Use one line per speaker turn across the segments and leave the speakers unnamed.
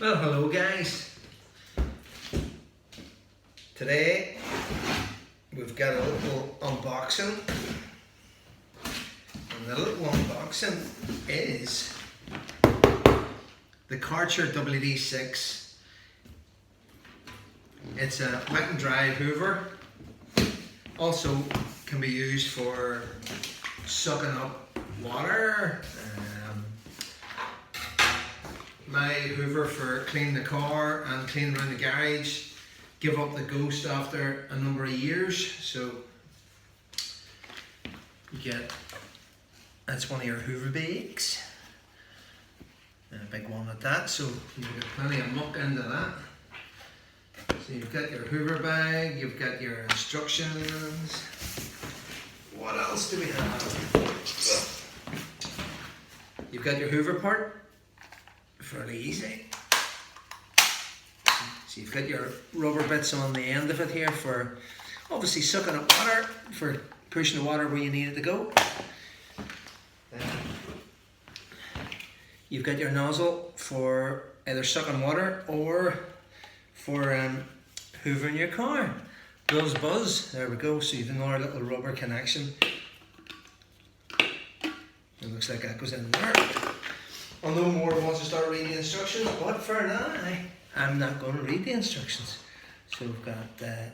Well, hello guys. Today we've got a little unboxing, and the little unboxing is the Karcher WD6. It's a wet and dry hoover. Also can be used for sucking up water. My hoover for cleaning the car and cleaning around the garage give up the ghost after a number of years, so you get, that's one of your hoover bags, and a big one at that, so you've got plenty of muck into that. So you've got your hoover bag, you've got your instructions. What else do we have? You've got your hoover part. Fairly easy. So you've got your rubber bits on the end of it here for obviously sucking up water, for pushing the water where you need it to go. You've got your nozzle for either sucking water or for hoovering your car. Buzz buzz, there we go. So you've another little rubber connection. It looks like that goes in there. I know more wants to start reading the instructions, but for now, I'm not going to read the instructions. So we've got the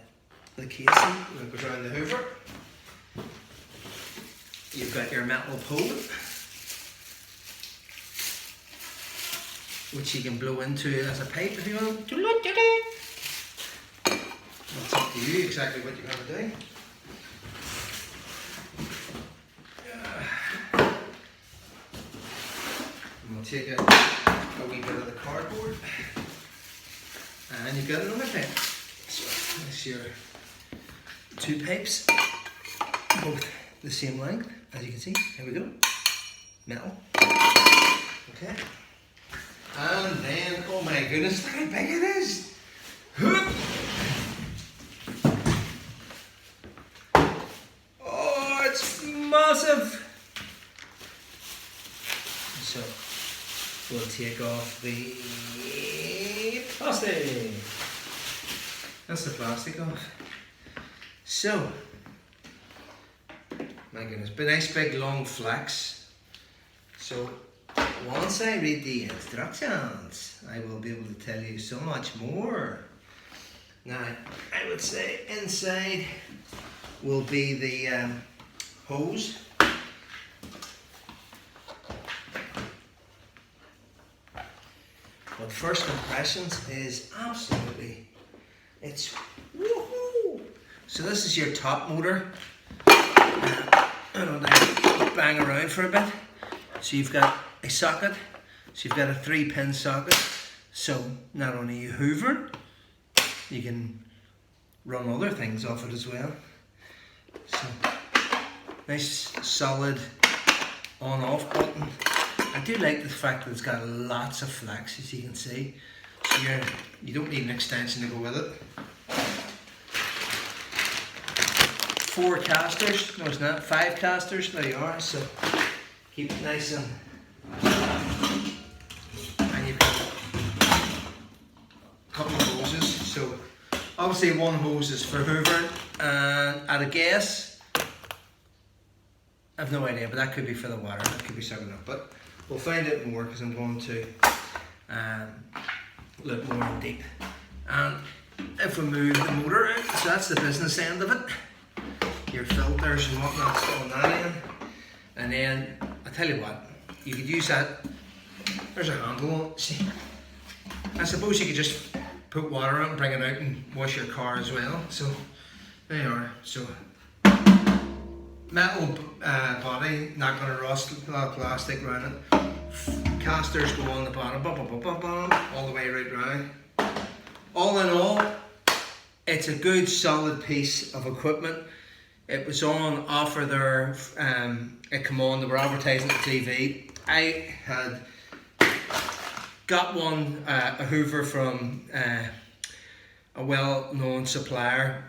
casing that goes around the hoover. You've got your metal pole, which you can blow into as a pipe if you want. That's up to you exactly what you're going to do. We'll take a wee bit of the cardboard, and you've got another pipe. So that's your two pipes, both the same length, as you can see. Here we go, metal. Okay, and then, oh my goodness, look how big it is. Oh, it's massive. So we'll take off the plastic. That's the plastic off. So, my goodness, but nice big long flex. So once I read the instructions, I will be able to tell you so much more. Now, I would say inside will be the hose. But first impressions is absolutely, it's woohoo! So this is your top motor. I don't know, bang around for a bit. So you've got a socket. So you've got a 3-pin socket. So not only you hoover, you can run other things off it as well. So nice solid on-off button. I do like the fact that it's got lots of flex, as you can see. So you don't need an extension to go with it. 4 casters, no it's not, 5 casters, there you are. So keep it nice and you've got a couple of hoses. So obviously one hose is for hoovering, and at a guess, I've no idea, but that could be for the water, that could be sucking up. But we'll find out more because I'm going to look more in deep. And if we move the motor out, so that's the business end of it. Your filters and whatnot's on that end. And then, I tell you what, you could use that, there's a handle on it, see. I suppose you could just put water on, bring it out and wash your car as well. So, there you are. So, metal body, not going to rust, a lot of plastic around it. Casters go on the bottom, all the way right round. All in all, it's a good solid piece of equipment. It was on offer there, it came on, they were advertising the TV. I had got one, a hoover from a well-known supplier,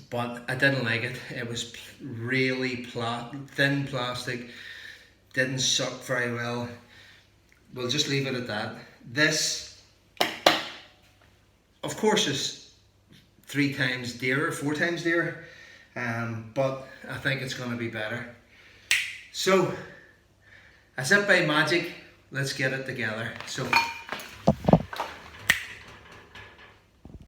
but I didn't like it. It was really thin plastic, didn't suck very well. We'll just leave it at that. This of course it's 3 times dearer, 4 times dearer, but I think it's going to be better. So, as if by magic, let's get it together. So